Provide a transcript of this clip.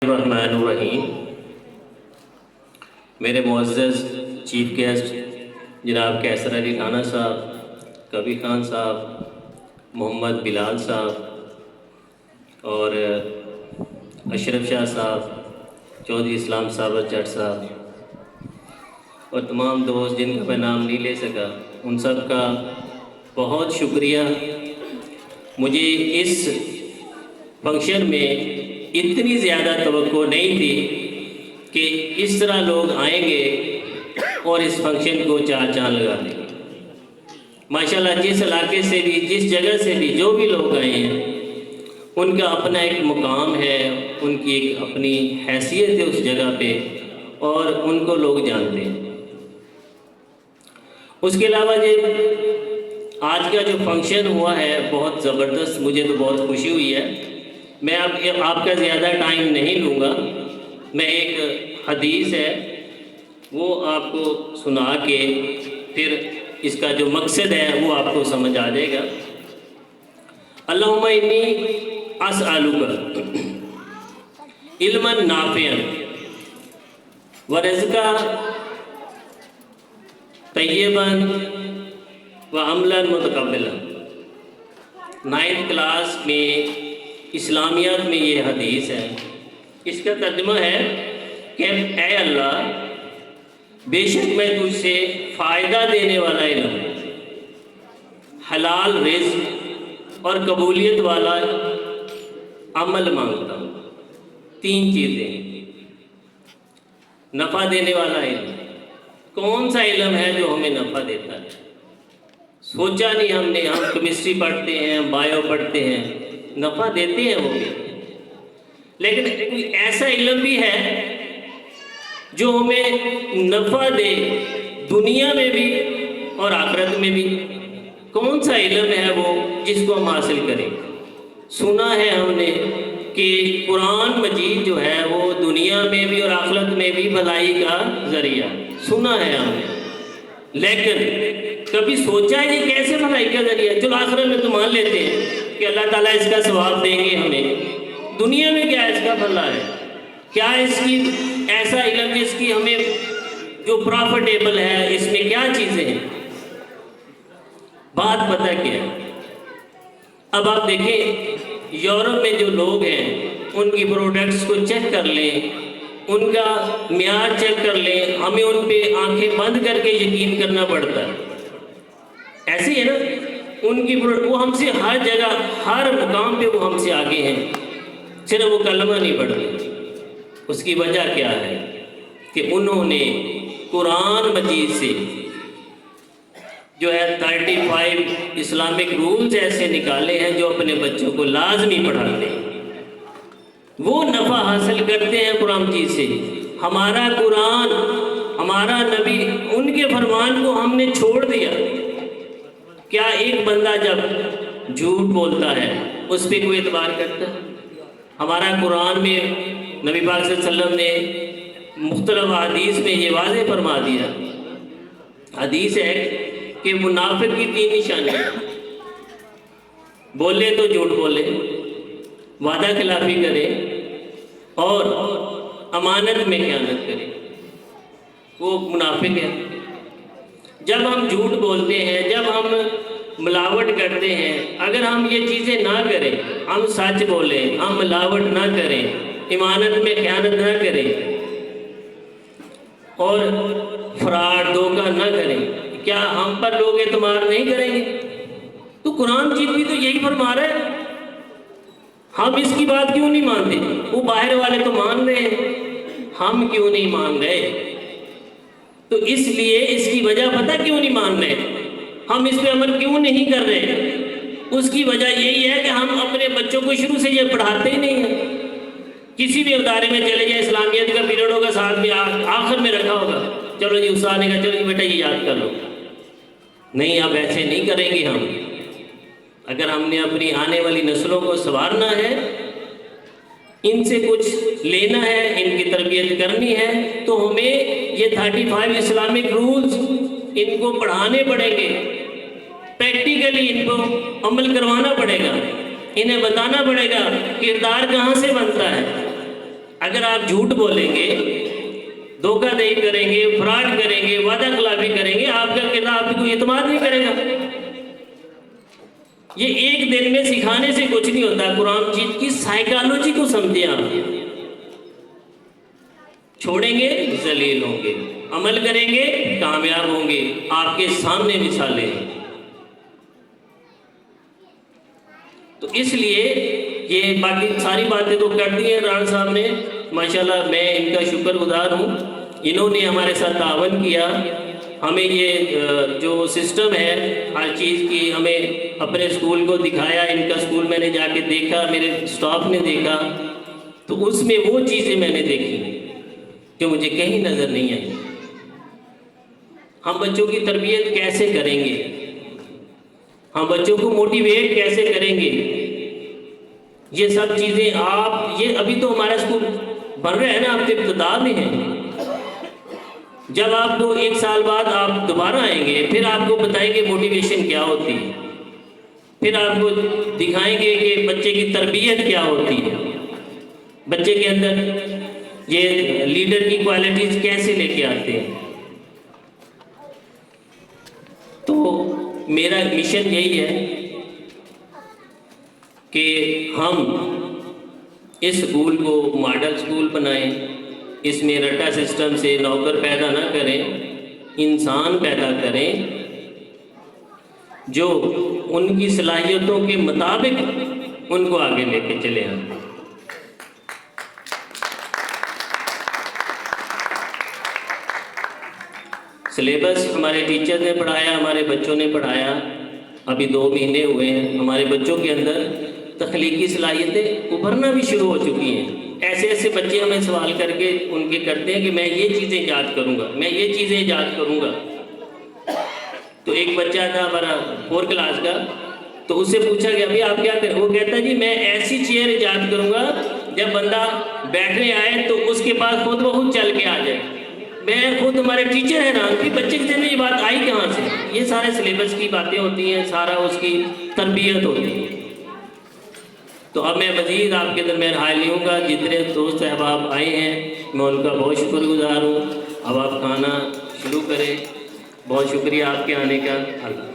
الرحمن الرحیم۔ میرے معزز چیف گیسٹ جناب کیسر علی رانا صاحب، کبیر خان صاحب، محمد بلال صاحب اور اشرف شاہ صاحب، چودھری اسلام صاحب جٹ صاحب اور تمام دوست جن کا میں نام نہیں لے سکا، ان سب کا بہت شکریہ۔ مجھے اس فنکشن میں اتنی زیادہ توقع نہیں تھی کہ اس طرح لوگ آئیں گے اور اس فنکشن کو چار چاند لگا دیں گے۔ ماشاءاللہ جس علاقے سے بھی، جس جگہ سے بھی جو بھی لوگ آئے ہیں، ان کا اپنا ایک مقام ہے، ان کی ایک اپنی حیثیت ہے اس جگہ پہ، اور ان کو لوگ جانتے ہیں۔ اس کے علاوہ آج کا جو فنکشن ہوا ہے بہت زبردست، مجھے تو بہت خوشی ہوئی ہے۔ میں اب آپ کا زیادہ ٹائم نہیں لوں گا، میں ایک حدیث ہے وہ آپ کو سنا کے پھر اس کا جو مقصد ہے وہ آپ کو سمجھ آ جائے گا۔ اللہم انی اسألک علما نافعا ورزقا طیبا وعملا متقبلا۔ 9th کلاس میں اسلامیات میں یہ حدیث ہے، اس کا ترجمہ ہے کہ اے اللہ، بے شک میں تجھ سے فائدہ دینے والا علم، حلال رزق اور قبولیت والا عمل مانگتا ہوں۔ 3 چیزیں، نفع دینے والا علم۔ کون سا علم ہے جو ہمیں نفع دیتا ہے؟ سوچا نہیں ہم نے، ہم کیمسٹری پڑھتے ہیں، بایو پڑھتے ہیں، نفع دیتے ہیں وہ بھی، لیکن کوئی ایسا علم بھی ہے جو ہمیں نفع دے دنیا میں بھی اور آخرت میں بھی؟ کون سا علم ہے وہ جس کو ہم حاصل کریں؟ سنا ہے ہم نے کہ قرآن مجید جو ہے وہ دنیا میں بھی اور آخرت میں بھی بھلائی کا ذریعہ، سنا ہے ہم نے، لیکن کبھی سوچا ہے کہ کیسے بھلائی کا ذریعہ؟ چلو آخرت میں تو مان لیتے ہیں کہ اللہ تعالیٰ اس کا ثواب دیں گے ہمیں، دنیا میں کیا اس کا بھلا ہے؟ کیا اس کی ایسا علم جس کی ہمیں جو پروفیٹیبل ہے، اس میں کیا چیزیں ہیں؟ بات پتہ کیا ہے؟ اب آپ دیکھیں یورپ میں جو لوگ ہیں ان کی پروڈکٹس کو چیک کر لیں، ان کا معیار چیک کر لیں، ہمیں ان پہ آنکھیں بند کر کے یقین کرنا پڑتا ہے۔ ایسے ہی ہے نا، ان کی وہ ہم سے ہر جگہ ہر مقام پہ وہ ہم سے آگے ہیں، صرف وہ کلمہ نہیں پڑھتے۔ اس کی وجہ کیا ہے؟ کہ انہوں نے قرآن مجید سے جو ہے 35 اسلامک رولز ایسے نکالے ہیں جو اپنے بچوں کو لازمی پڑھاتے ہیں، وہ نفع حاصل کرتے ہیں قرآن مجید سے۔ ہمارا قرآن، ہمارا نبی، ان کے فرمان کو ہم نے چھوڑ دیا۔ کیا ایک بندہ جب جھوٹ بولتا ہے اس پہ کوئی اعتبار کرتا ہے؟ ہمارا قرآن میں نبی پاک صلی اللہ علیہ وسلم نے مختلف حدیث میں یہ واضح فرما دیا۔ حدیث ہے کہ منافق کی 3 نشانیاں، بولے تو جھوٹ بولے، وعدہ خلافی کرے اور امانت میں خیانت کرے، وہ منافق ہے۔ جب ہم جھوٹ بولتے ہیں، جب ہم ملاوٹ کرتے ہیں، اگر ہم یہ چیزیں نہ کریں، ہم سچ بولیں، ہم ملاوٹ نہ کریں، امانت میں خیانت نہ کریں اور فراڈ دھوکہ نہ کریں، کیا ہم پر لوگ اعتماد نہیں کریں گے؟ تو قرآن مجید بھی تو یہی فرما رہا ہے، ہم اس کی بات کیوں نہیں مانتے؟ وہ باہر والے تو مان رہے ہیں، ہم کیوں نہیں مان رہے؟ تو اس لیے اس کی وجہ پتہ کیوں نہیں مان رہے، ہم اس پہ عمل کیوں نہیں کر رہے؟ اس کی وجہ یہی ہے کہ ہم اپنے بچوں کو شروع سے یہ پڑھاتے ہی نہیں ہیں۔ کسی بھی ادارے میں چلے جائیں، اسلامیت کا پیریڈ ہوگا، ساتھ میں آخر میں رکھا ہوگا، چلو جی استاد نے کہا چلو جی بیٹا یہ یاد کر لو۔ نہیں، اب ایسے نہیں کریں گے ہم۔ اگر ہم نے اپنی آنے والی نسلوں کو سنوارنا ہے، ان سے کچھ لینا ہے، ان کی تربیت کرنی ہے، تو ہمیں یہ 35 اسلامک رولز ان کو پڑھانے پڑیں گے، پریکٹیکلی ان کو عمل کروانا پڑے گا، انہیں بتانا پڑے گا کردار کہاں سے بنتا ہے۔ اگر آپ جھوٹ بولیں گے، دھوکہ دہی کریں گے، فراڈ کریں گے، وعدہ خلافی کریں گے، آپ کا کردار آپ کو اعتماد نہیں کرے گا۔ یہ ایک دن میں سکھانے سے کچھ نہیں ہوتا۔ قرآن مجید کی سائیکالوجی کو سمجھیں آپ، چھوڑیں گے ذلیل ہوں گے، عمل کریں گے کامیاب ہوں گے۔ آپ کے سامنے مثالیں ہیں۔ تو اس لیے یہ باقی ساری باتیں تو کر دی ہیں رانا صاحب نے، ماشاءاللہ میں ان کا شکر گزار ہوں۔ انہوں نے ہمارے ساتھ تعاون کیا، ہمیں یہ جو سسٹم ہے ہر چیز کی، ہمیں اپنے اسکول کو دکھایا۔ ان کا اسکول میں نے جا کے دیکھا، میرے اسٹاف نے دیکھا، تو اس میں وہ چیزیں میں نے دیکھی جو مجھے کہیں نظر نہیں آئی۔ ہم بچوں کی تربیت کیسے کریں گے، ہم بچوں کو موٹیویٹ کیسے کریں گے، یہ سب چیزیں آپ، یہ ابھی تو ہمارا اسکول بن رہا ہے نا، آپ تو ابتدا میں ہیں۔ جب آپ کو 1 سال بعد آپ دوبارہ آئیں گے، پھر آپ کو بتائیں گے موٹیویشن کیا ہوتی ہے، پھر آپ کو دکھائیں گے کہ بچے کی تربیت کیا ہوتی ہے، بچے کے اندر یہ لیڈر کی کوالٹیز کیسے لے کے آتے ہیں۔ تو میرا مشن یہی ہے کہ ہم اس اسکول کو ماڈل اسکول بنائیں، اس میں رٹا سسٹم سے نوکر پیدا نہ کریں، انسان پیدا کریں جو ان کی صلاحیتوں کے مطابق ان کو آگے لے کے چلے ہم۔ سلیبس ہمارے ٹیچر نے پڑھایا، ہمارے بچوں نے پڑھایا، ابھی 2 مہینے ہوئے ہیں، ہمارے بچوں کے اندر تخلیقی صلاحیتیں ابھرنا بھی شروع ہو چکی ہیں۔ ایسے ایسے بچے ہمیں سوال کر کے ان کے کرتے ہیں کہ میں یہ چیزیں ایجاد کروں گا، میں یہ چیزیں ایجاد کروں گا۔ تو ایک بچہ تھا ہمارا 4 کلاس کا، تو اس سے پوچھا گیا بھائی آپ کیا کریں، وہ کہتا جی میں ایسی چیئر ایجاد کروں گا جب بندہ بیٹھنے آئے تو اس کے پاس خود بخود چل کے آ جائے۔ میں خود ہمارے ٹیچر حیران کہ بچے کے ذہن میں یہ بات آئی کہاں سے۔ یہ سارے سلیبس کی باتیں ہوتی ہیں، سارا اس کی تربیت ہوتی ہے۔ تو اب میں مزید آپ کے درمیان حاضر ہوں گا۔ جتنے دوست احباب آئے ہیں میں ان کا بہت شکر گزار ہوں۔ اب آپ کھانا شروع کریں۔ بہت شکریہ آپ کے آنے کا۔ اللہ